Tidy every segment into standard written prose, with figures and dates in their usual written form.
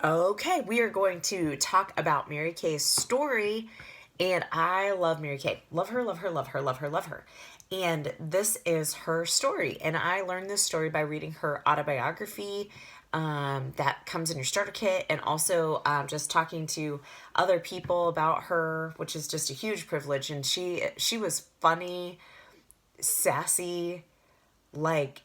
Okay, we are going to talk about Mary Kay's story. And I love Mary Kay. Love her, love her, love her, love her, love her. And this is her story. And I learned this story by reading her autobiography that comes in your starter kit, and also just talking to other people about her, which is just a huge privilege. And she was funny, sassy, like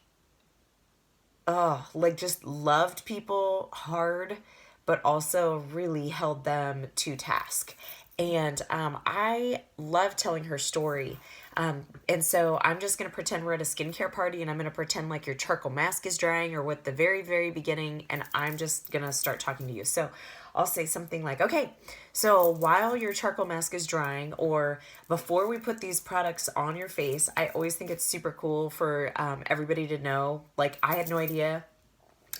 like just loved people hard, but also really held them to task. And I love telling her story. And so I'm just going to pretend we're at a skincare party, and I'm going to pretend like your charcoal mask is drying or with the very, very beginning. And I'm just going to start talking to you. So I'll say something like, okay, so while your charcoal mask is drying, or before we put these products on your face, I always think it's super cool for everybody to know. Like, I had no idea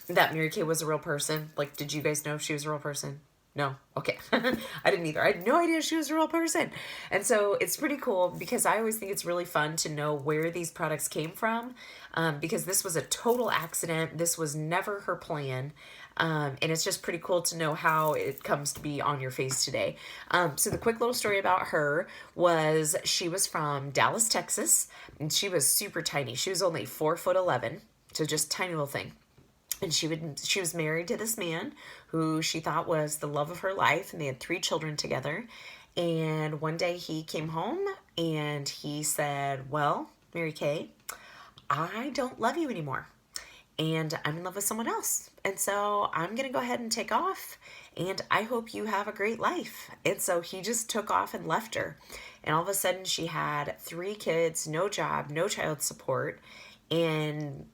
that Mary Kay was a real person. Like, did you guys know she was a real person? No. Okay. I didn't either. I had no idea she was a real person. And so it's pretty cool because I always think it's really fun to know where these products came from, because this was a total accident. This was never her plan. And it's just pretty cool to know how it comes to be on your face today. So the quick little story about her was she was from Dallas, Texas, and she was super tiny. She was only 4'11", so just tiny little thing. And she was married to this man who she thought was the love of her life, and they had 3 children together. And one day he came home and he said, well, Mary Kay, I don't love you anymore, and I'm in love with someone else. And so I'm going to go ahead and take off, and I hope you have a great life. And so he just took off and left her. And all of a sudden she had 3 kids, no job, no child support, and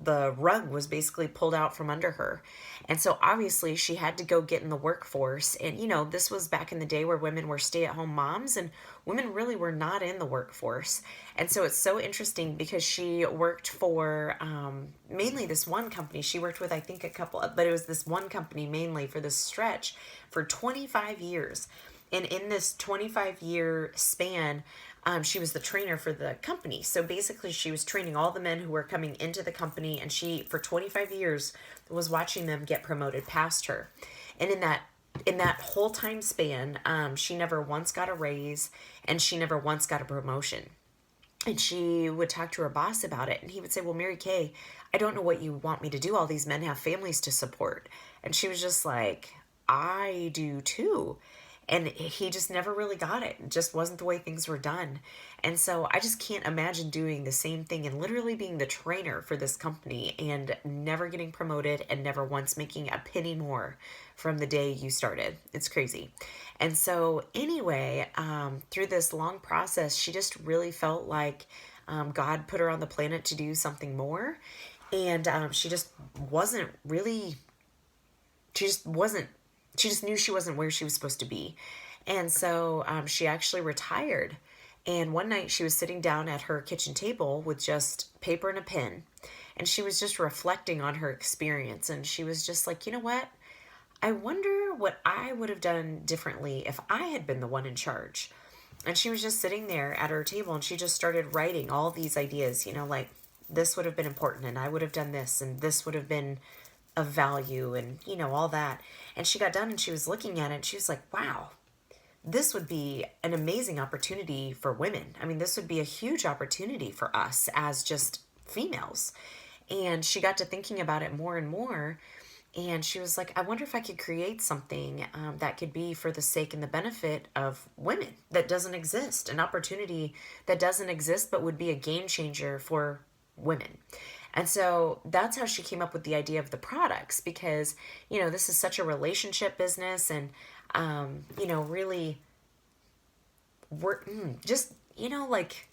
the rug was basically pulled out from under her. And so obviously she had to go get in the workforce. And, this was back in the day where women were stay at home moms, and women really were not in the workforce. And so it's so interesting because she worked for mainly this one company. She worked with, I think, a couple, but it was this one company mainly for this stretch for 25 years. And in this 25-year span, she was the trainer for the company. So basically, she was training all the men who were coming into the company, and she, for 25 years, was watching them get promoted past her. And in that whole time span, she never once got a raise, and she never once got a promotion. And she would talk to her boss about it, and he would say, well, Mary Kay, I don't know what you want me to do. All these men have families to support. And she was just like, I do too. And he just never really got it. It just wasn't the way things were done. And so I just can't imagine doing the same thing and literally being the trainer for this company and never getting promoted and never once making a penny more from the day you started. It's crazy. And so, anyway, through this long process, she just really felt like God put her on the planet to do something more. And she just wasn't really, she just wasn't she just knew she wasn't where she was supposed to be. And so she actually retired. And one night she was sitting down at her kitchen table with just paper and a pen. And she was just reflecting on her experience. And she was just like, you know what? I wonder what I would have done differently if I had been the one in charge. And she was just sitting there at her table, and she just started writing all these ideas, like this would have been important, and I would have done this, and this would have been of value, and all that. And she got done and she was looking at it and she was like, wow, this would be an amazing opportunity for women. I mean, this would be a huge opportunity for us as just females. And she got to thinking about it more and more, and she was like, I wonder if I could create something that could be for the sake and the benefit of women that doesn't exist, an opportunity that doesn't exist but would be a game changer for women. And so that's how she came up with the idea of the products, because, this is such a relationship business, and, really we're just, like,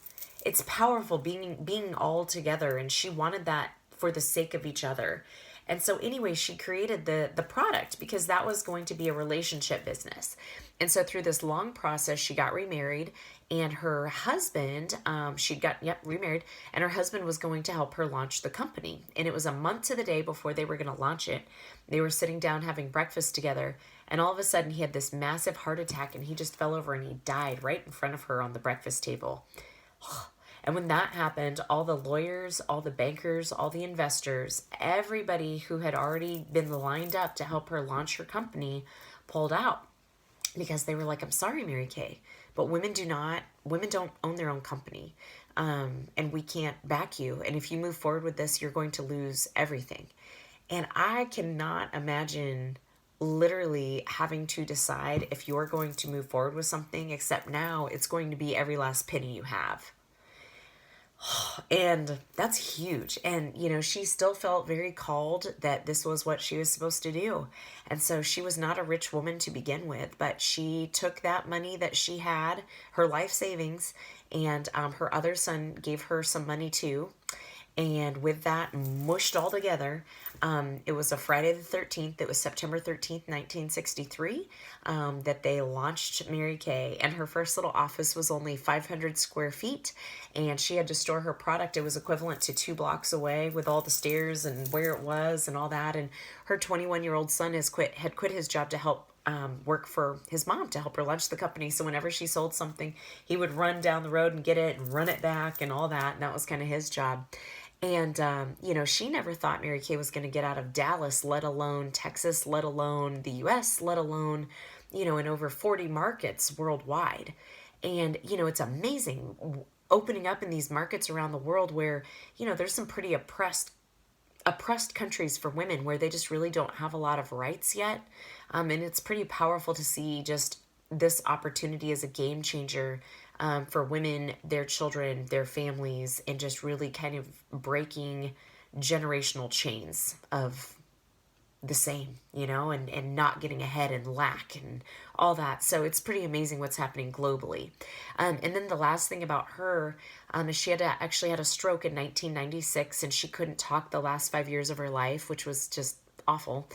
it's powerful being all together, and she wanted that for the sake of each other. And so anyway, she created the product because that was going to be a relationship business. And so through this long process, she got remarried, and her husband, she got remarried, and her husband was going to help her launch the company. And it was a month to the day before they were going to launch it. They were sitting down having breakfast together, and all of a sudden he had this massive heart attack, and he just fell over and he died right in front of her on the breakfast table. And when that happened, all the lawyers, all the bankers, all the investors, everybody who had already been lined up to help her launch her company pulled out because they were like, I'm sorry, Mary Kay, but women don't own their own company. And we can't back you. And if you move forward with this, you're going to lose everything. And I cannot imagine literally having to decide if you're going to move forward with something, except now it's going to be every last penny you have. And that's huge. And, she still felt very called that this was what she was supposed to do. And so she was not a rich woman to begin with, but she took that money that she had, her life savings, and her other son gave her some money too. And with that mushed all together, it was a Friday the 13th. It was September 13th, 1963, that they launched Mary Kay. And her first little office was only 500 square feet. And she had to store her product. It was equivalent to 2 blocks away with all the stairs and where it was and all that. And her 21-year-old son had quit his job to help work for his mom to help her launch the company. So whenever she sold something, he would run down the road and get it and run it back and all that. And that was kind of his job. And, she never thought Mary Kay was going to get out of Dallas, let alone Texas, let alone the U.S., let alone, in over 40 markets worldwide. And, it's amazing opening up in these markets around the world where, there's some pretty oppressed countries for women where they just really don't have a lot of rights yet. And it's pretty powerful to see just this opportunity as a game changer for women, their children, their families, and just really kind of breaking generational chains of the same, and not getting ahead and lack and all that. So it's pretty amazing what's happening globally. And then the last thing about her is she actually had a stroke in 1996, and she couldn't talk the last 5 years of her life, which was just awful.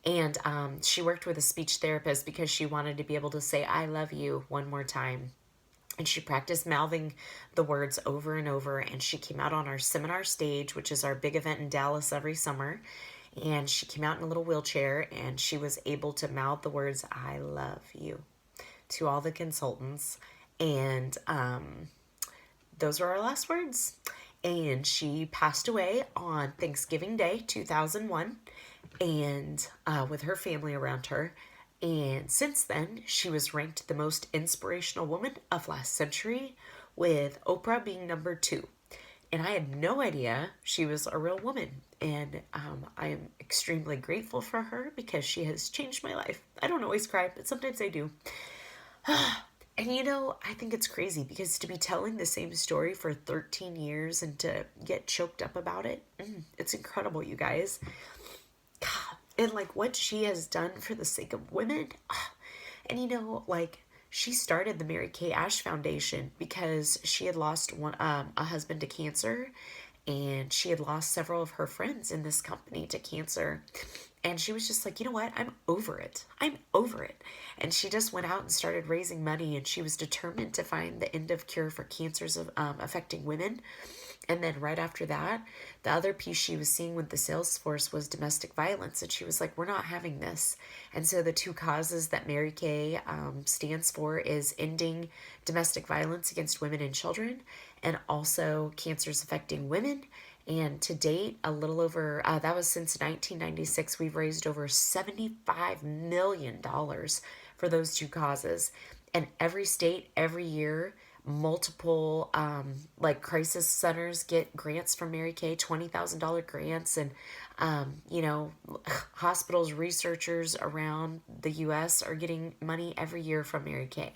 And she worked with a speech therapist because she wanted to be able to say, I love you one more time. And she practiced mouthing the words over and over. And she came out on our seminar stage, which is our big event in Dallas every summer. And she came out in a little wheelchair, and she was able to mouth the words, I love you, to all the consultants. And those were our last words. And she passed away on Thanksgiving Day, 2001, and with her family around her. And since then, she was ranked the most inspirational woman of last century, with Oprah being number 2. And I had no idea she was a real woman. And I am extremely grateful for her because she has changed my life. I don't always cry, but sometimes I do. And I think it's crazy because to be telling the same story for 13 years and to get choked up about it, it's incredible, you guys. God. And what she has done for the sake of women. And she started the Mary Kay Ash Foundation because she had lost a husband to cancer, and she had lost several of her friends in this company to cancer. And she was just like, you know what? I'm over it. I'm over it. And she just went out and started raising money, and she was determined to find the end of cure for cancers affecting women. And then right after that, the other piece she was seeing with the sales force was domestic violence. And she was like, we're not having this. And so the 2 causes that Mary Kay stands for is ending domestic violence against women and children, and also cancers affecting women. And to date, a little over, that was since 1996, we've raised over $75 million for those 2 causes. And every state, every year, multiple crisis centers get grants from Mary Kay, $20,000 grants, and hospitals, researchers around the U.S. are getting money every year from Mary Kay.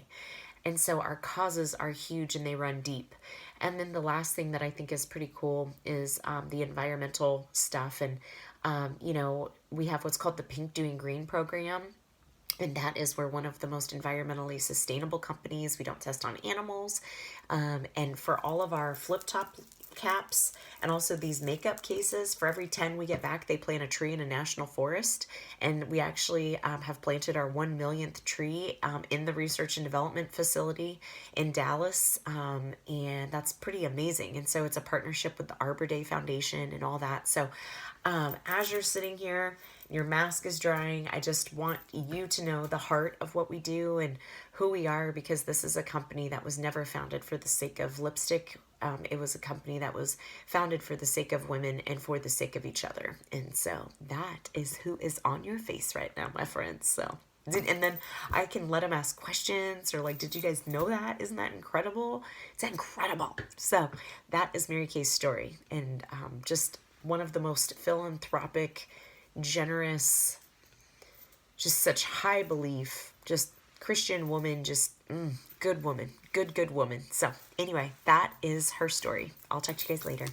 And so our causes are huge and they run deep. And then the last thing that I think is pretty cool is the environmental stuff. And we have what's called the Pink Doing Green program. And that is we're one of the most environmentally sustainable companies. We don't test on animals. And for all of our flip top caps and also these makeup cases, for every 10 we get back, they plant a tree in a national forest. And we actually have planted our 1 millionth tree in the research and development facility in Dallas. And that's pretty amazing. And so it's a partnership with the Arbor Day Foundation and all that. So as you're sitting here, your mask is drying. I just want you to know the heart of what we do and who we are, because this is a company that was never founded for the sake of lipstick. It was a company that was founded for the sake of women and for the sake of each other. And so that is who is on your face right now, my friends. So, and then I can let them ask questions or like, did you guys know that? Isn't that incredible? It's incredible. So that is Mary Kay's story. And just one of the most philanthropic, generous, just such high belief, just Christian woman, just good woman, good woman. So anyway, that is her story. I'll talk to you guys later.